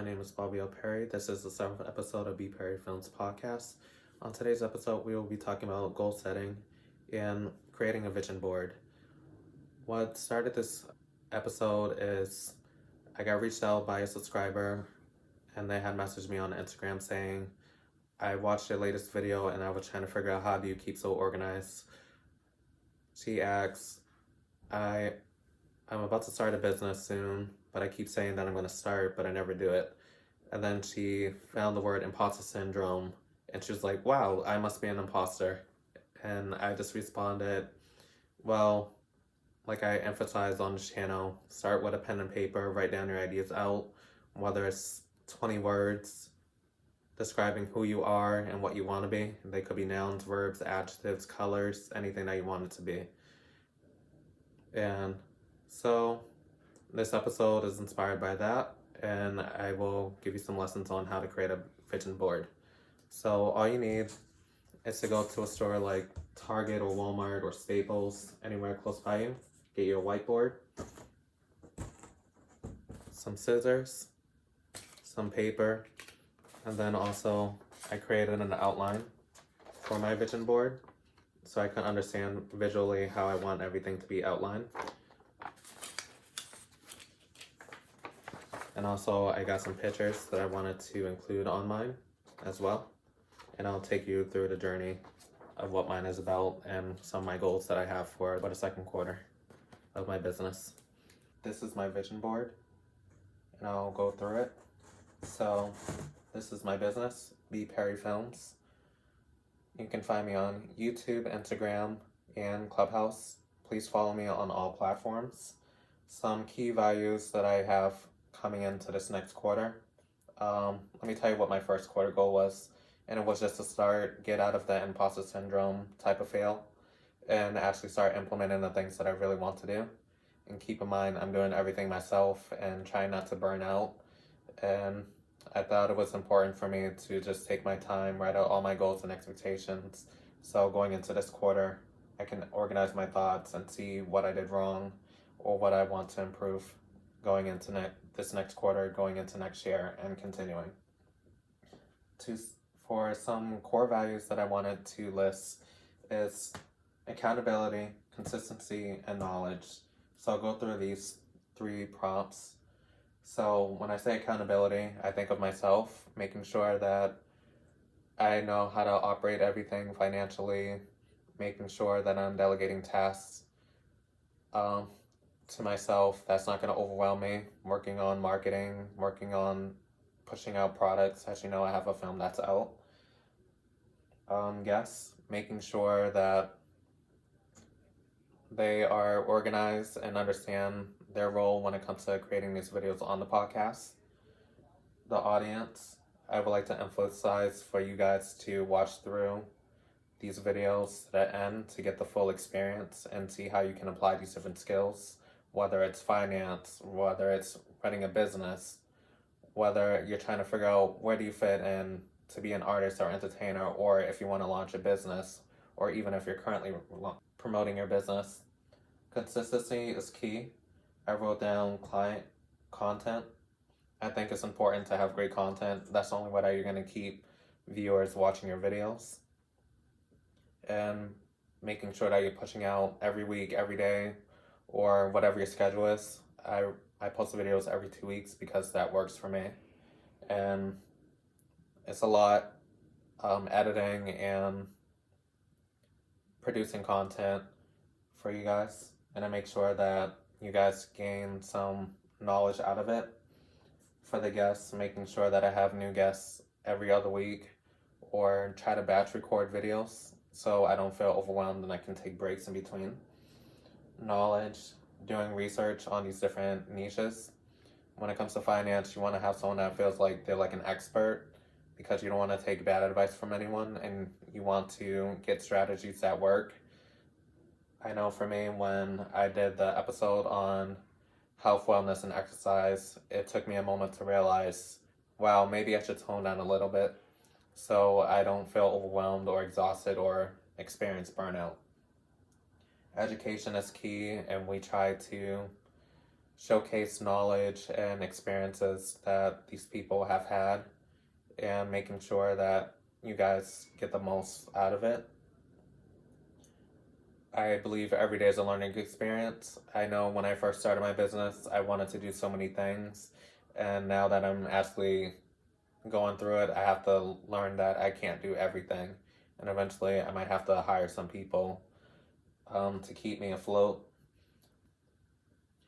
My name is Bobby Perry. This is the 7th episode of BPerryFilms Podcast. On today's episode, we will be talking about goal setting and creating a vision board. What started this episode is I got reached out by a subscriber and they had messaged me on Instagram saying, I watched your latest video and I was trying to figure out how do you keep so organized. She asks, I'm about to start a business soon, but I keep saying that I'm going to start, but I never do it. And then she found the word imposter syndrome, and she was like, wow, I must be an imposter. And I just responded, well, like I emphasize on the channel, start with a pen and paper, write down your ideas out, whether it's 20 words describing who you are and what you want to be. They could be nouns, verbs, adjectives, colors, anything that you want it to be. And so this episode is inspired by that, and I will give you some lessons on how to create a vision board. So all you need is to go to a store like Target or Walmart or Staples, anywhere close by you. Get your whiteboard, some scissors, some paper, and then also I created an outline for my vision board so I can understand visually how I want everything to be outlined. And also I got some pictures that I wanted to include on mine as well. And I'll take you through the journey of what mine is about and some of my goals that I have for the second quarter of my business. This is my vision board and I'll go through it. So this is my business, BPerryFilms. You can find me on YouTube, Instagram, and Clubhouse. Please follow me on all platforms. Some key values that I have coming into this next quarter. Let me tell you what my first quarter goal was. And it was just to start, get out of the imposter syndrome type of fail and actually start implementing the things that I really want to do. And keep in mind, I'm doing everything myself and trying not to burn out. And I thought it was important for me to just take my time, write out all my goals and expectations. So going into this quarter, I can organize my thoughts and see what I did wrong or what I want to improve going into this next quarter, going into next year, and continuing. For some core values that I wanted to list is accountability, consistency, and knowledge. So I'll go through these 3 prompts. So when I say accountability, I think of myself, making sure that I know how to operate everything financially, making sure that I'm delegating tasks to myself. That's not going to overwhelm me. Working on marketing, working on pushing out products. As you know, I have a film that's out. Guests, making sure that they are organized and understand their role when it comes to creating these videos on the podcast. The audience, I would like to emphasize for you guys to watch through these videos to the end to get the full experience and see how you can apply these different skills, whether it's finance, whether it's running a business, whether you're trying to figure out where do you fit in to be an artist or entertainer, or if you want to launch a business, or even if you're currently promoting your business. Consistency is key. I wrote down client content. I think it's important to have great content. That's the only way that you're going to keep viewers watching your videos. And making sure that you're pushing out every week, every day, or whatever your schedule is. I post videos every 2 weeks because that works for me. And it's a lot editing and producing content for you guys. And I make sure that you guys gain some knowledge out of it. For the guests, making sure that I have new guests every other week or try to batch record videos so I don't feel overwhelmed and I can take breaks in between. Knowledge, doing research on these different niches. When it comes to finance, you want to have someone that feels like they're like an expert because you don't want to take bad advice from anyone and you want to get strategies that work. I know for me, when I did the episode on health, wellness, and exercise, it took me a moment to realize, wow, maybe I should tone down a little bit so I don't feel overwhelmed or exhausted or experience burnout. Education is key, and we try to showcase knowledge and experiences that these people have had and making sure that you guys get the most out of it. I believe every day is a learning experience. I know when I first started my business, I wanted to do so many things. And now that I'm actually going through it, I have to learn that I can't do everything. And eventually I might have to hire some people to keep me afloat.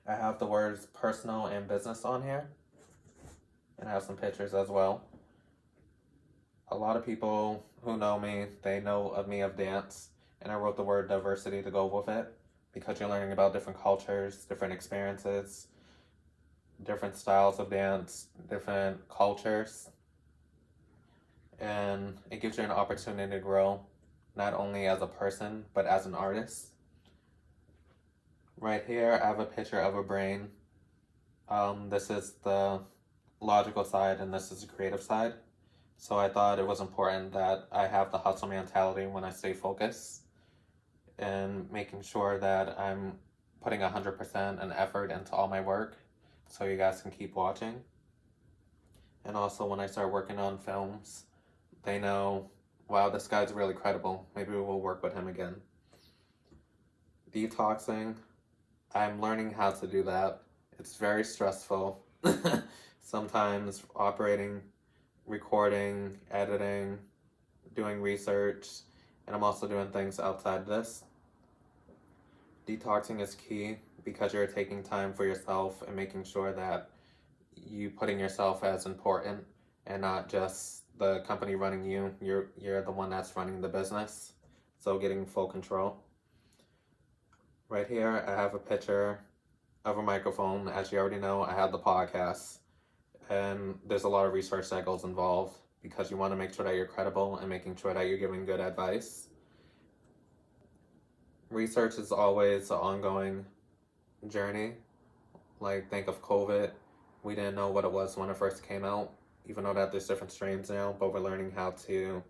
I have the words personal and business on here. And I have some pictures as well. A lot of people who know me, they know of me of dance. And I wrote the word diversity to go with it because you're learning about different cultures, different experiences, different styles of dance, different cultures. And it gives you an opportunity to grow, not only as a person, but as an artist. Right here, I have a picture of a brain. This is the logical side and this is the creative side. So I thought it was important that I have the hustle mentality when I stay focused and making sure that I'm putting 100% and effort into all my work so you guys can keep watching. And also when I start working on films, they know, wow, this guy's really credible. Maybe we'll work with him again. Detoxing, I'm learning how to do that. It's very stressful. Sometimes operating, recording, editing, doing research, and I'm also doing things outside this. Detoxing is key because you're taking time for yourself and making sure that you putting yourself as important and not just the company running you. You're the one that's running the business. So getting full control. Right here, I have a picture of a microphone. As you already know, I have the podcast. And there's a lot of research that goes involved because you want to make sure that you're credible and making sure that you're giving good advice. Research is always an ongoing journey. Like, think of COVID. We didn't know what it was when it first came out, even though that there's different strains now, but we're learning how to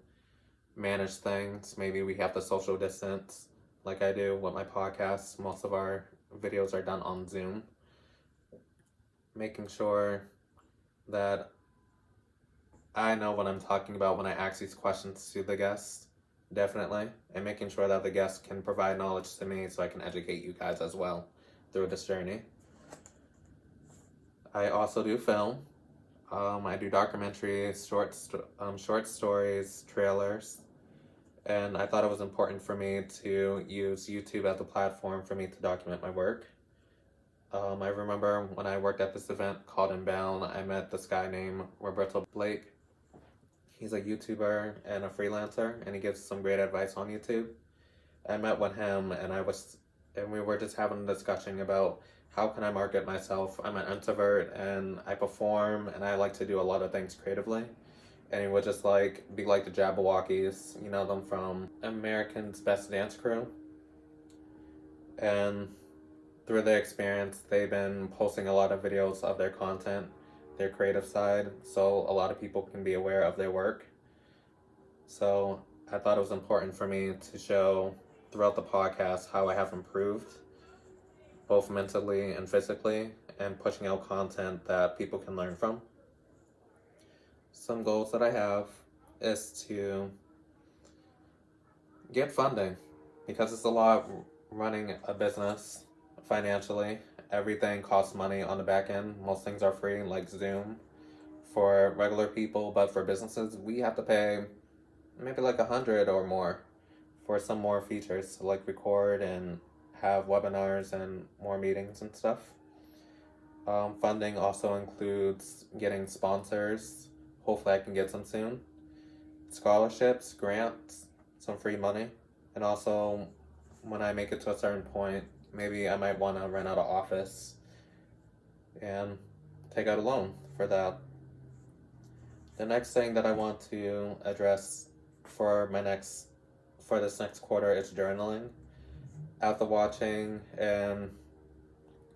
manage things. Maybe we have to social distance, like I do with my podcast. Most of our videos are done on Zoom. Making sure that I know what I'm talking about when I ask these questions to the guests, definitely, and making sure that the guests can provide knowledge to me so I can educate you guys as well through this journey. I also do film. I do documentaries, short stories, trailers, and I thought it was important for me to use YouTube as a platform for me to document my work. I remember when I worked at this event called Inbound, I met this guy named Roberto Blake. He's a YouTuber and a freelancer, and he gives some great advice on YouTube. I met with him, and we were just having a discussion about how can I market myself. I'm an introvert, and I perform, and I like to do a lot of things creatively. And he would just be like the Jabberwockies, you know them from American's Best Dance Crew. And through their experience, they've been posting a lot of videos of their content, their creative side, so a lot of people can be aware of their work. So I thought it was important for me to show throughout the podcast how I have improved, both mentally and physically, and pushing out content that people can learn from. Some goals that I have is to get funding, because it's a lot running a business financially. Everything costs money on the back end. Most things are free, like Zoom for regular people, but for businesses, we have to pay maybe like $100 or more for some more features to like record and have webinars and more meetings and stuff. Funding also includes getting sponsors. Hopefully I can get some soon. Scholarships, grants, some free money. And also, when I make it to a certain point, maybe I might want to rent out an office and take out a loan for that. The next thing that I want to address for this next quarter is journaling. After watching and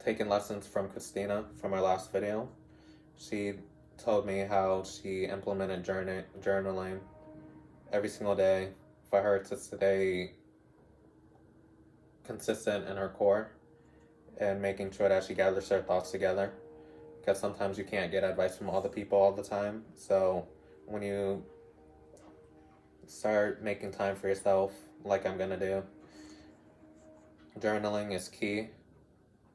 taking lessons from Christina from our last video, she told me how she implemented journaling every single day for her to stay consistent in her core. and making sure that she gathers her thoughts together, because sometimes you can't get advice from other people all the time. So when you start making time for yourself, like I'm gonna do, journaling is key.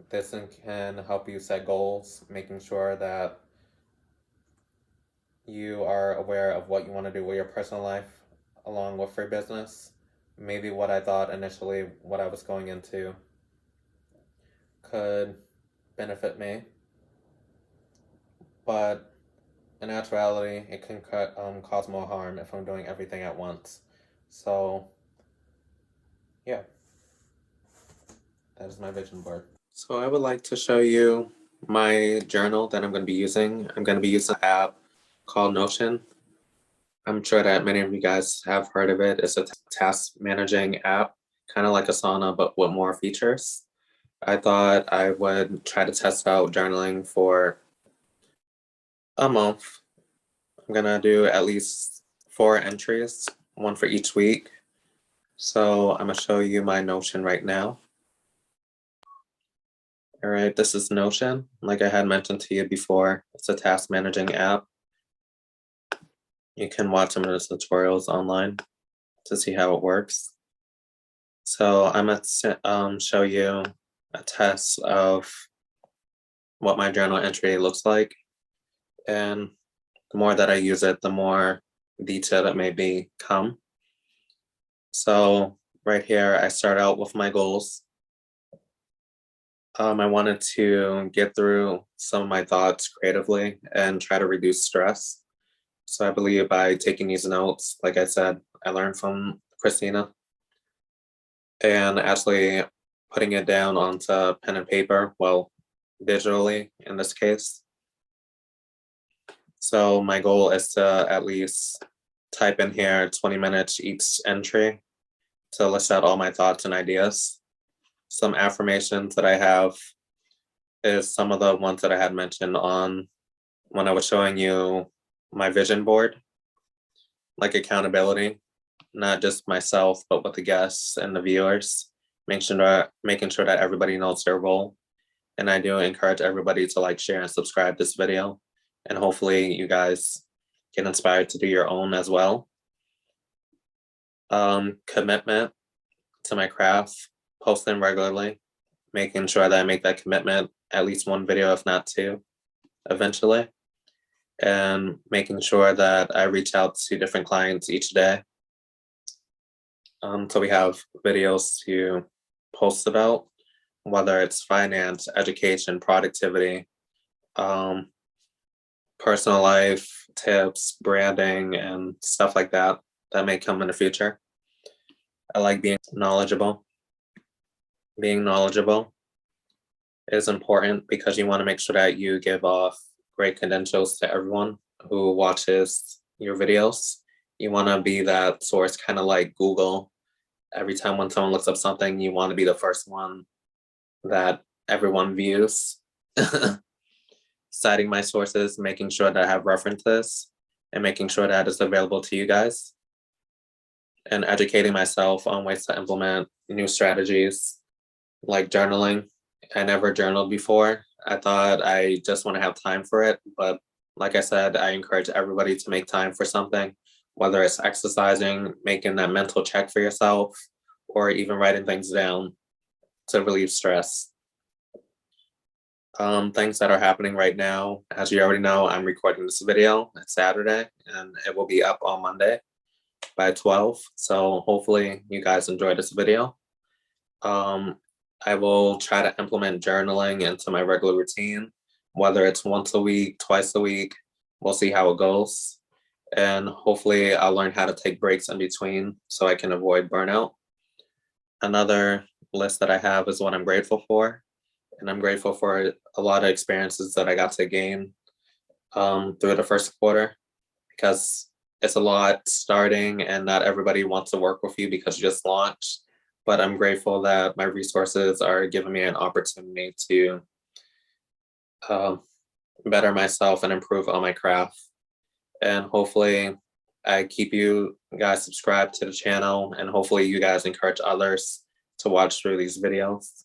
This can help you set goals, making sure that you are aware of what you want to do with your personal life along with your business. Maybe what I thought initially, what I was going into, could benefit me, but in actuality, it can cause more harm if I'm doing everything at once. So, yeah, that is my vision board. So I would like to show you my journal that I'm going to be using. I'm going to be using an app called Notion. I'm sure that many of you guys have heard of it. It's a task managing app, kind of like Asana, but with more features. I thought I would try to test out journaling for a month. I'm gonna do at least 4 entries, one for each week. So I'm gonna show you my Notion right now. All right, this is Notion. Like I had mentioned to you before, it's a task managing app. You can watch some of the tutorials online to see how it works. So I'm gonna show you a test of what my journal entry looks like. And the more that I use it, the more detailed it may become. So right here, I start out with my goals. I wanted to get through some of my thoughts creatively and try to reduce stress. So I believe by taking these notes, like I said, I learned from Christina, and actually putting it down onto pen and paper, well, digitally in this case. So my goal is to at least type in here 20 minutes each entry to list out all my thoughts and ideas. Some affirmations that I have is some of the ones that I had mentioned on when I was showing you my vision board, like accountability, not just myself, but with the guests and the viewers, making sure that everybody knows their role. And I do encourage everybody to like, share, and subscribe this video. And hopefully you guys get inspired to do your own as well. Commitment to my craft, posting regularly, making sure that I make that commitment, at least one video, if not 2, eventually. And making sure that I reach out to different clients each day. So we have videos to post about, whether it's finance, education, productivity, personal life tips, branding, and stuff like that may come in the future. I like being knowledgeable. Being knowledgeable is important because you want to make sure that you give off great credentials to everyone who watches your videos. You want to be that source, kind of like Google. Every time when someone looks up something, you want to be the first one that everyone views. Citing my sources, making sure that I have references, and making sure that it's available to you guys. And educating myself on ways to implement new strategies like journaling. I never journaled before. I thought I just want to have time for it. But like I said, I encourage everybody to make time for something, whether it's exercising, making that mental check for yourself, or even writing things down to relieve stress. Things that are happening right now, as you already know, I'm recording this video. It's Saturday, and it will be up on Monday by 12. So hopefully you guys enjoy this video. I will try to implement journaling into my regular routine, whether it's once a week, twice a week. We'll see how it goes. And hopefully I'll learn how to take breaks in between so I can avoid burnout. Another list that I have is what I'm grateful for. And I'm grateful for a lot of experiences that I got to gain through the first quarter, because it's a lot starting and not everybody wants to work with you because you just launched. But I'm grateful that my resources are giving me an opportunity to better myself and improve on my craft. And hopefully I keep you guys subscribed to the channel, and hopefully you guys encourage others to watch through these videos.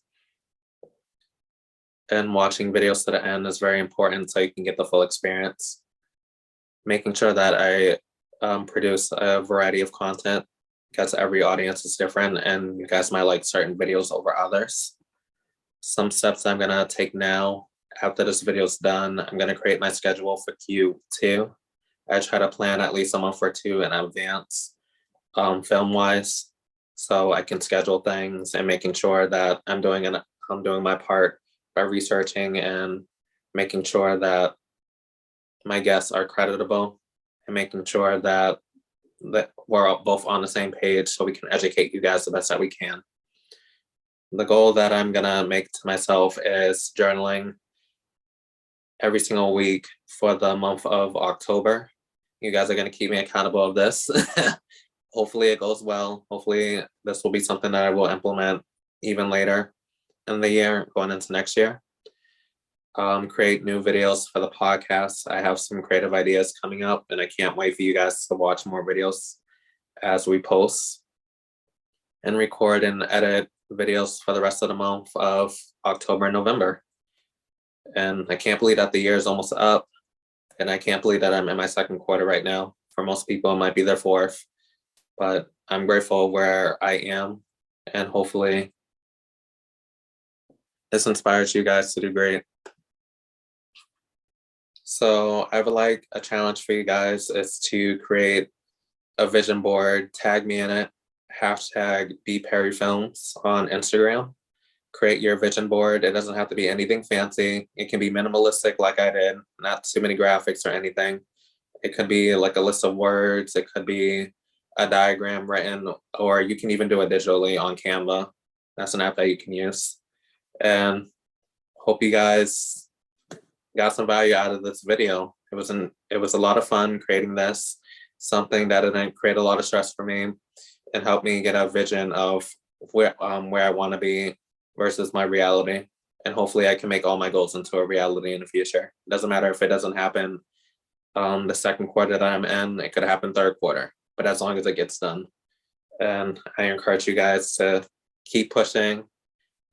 and watching videos to the end is very important so you can get the full experience. Making sure that I produce a variety of content because every audience is different and you guys might like certain videos over others. Some steps I'm gonna take now after this video is done, I'm gonna create my schedule for Q2. I try to plan at least a month or two in advance, film-wise, so I can schedule things and making sure that I'm doing my part by researching and making sure that my guests are creditable and making sure that we're both on the same page so we can educate you guys the best that we can. The goal that I'm gonna make to myself is journaling every single week for the month of October. You guys are gonna keep me accountable of this. Hopefully it goes well. Hopefully this will be something that I will implement even later in the year, going into next year. Create new videos for the podcast. I have some creative ideas coming up and I can't wait for you guys to watch more videos as we post, and record and edit videos for the rest of the month of October and November. And I can't believe that the year is almost up, and I can't believe that I'm in my second quarter right now. For most people, it might be their fourth, but I'm grateful where I am, and hopefully this inspires you guys to do great. So I would like a challenge for you guys is to create a vision board, tag me in it, hashtag BPerryFilms on Instagram. Create your vision board. It doesn't have to be anything fancy. It can be minimalistic like I did, not too many graphics or anything. It could be like a list of words. It could be a diagram written, or you can even do it digitally on Canva. That's an app that you can use. And hope you guys got some value out of this video. It was a lot of fun creating this, something that didn't create a lot of stress for me and helped me get a vision of where I want to be versus my reality. And hopefully I can make all my goals into a reality in the future. It doesn't matter if it doesn't happen the second quarter that I'm in, it could happen third quarter, but as long as it gets done. And I encourage you guys to keep pushing,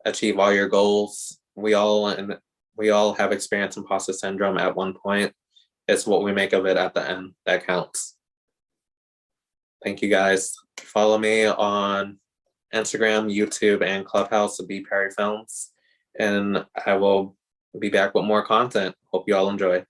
achieve all your goals. We all have experienced imposter syndrome at one point. It's what we make of it at the end that counts. Thank you guys. Follow me on Instagram, YouTube, and Clubhouse to BPerryFilms. And I will be back with more content. Hope you all enjoy.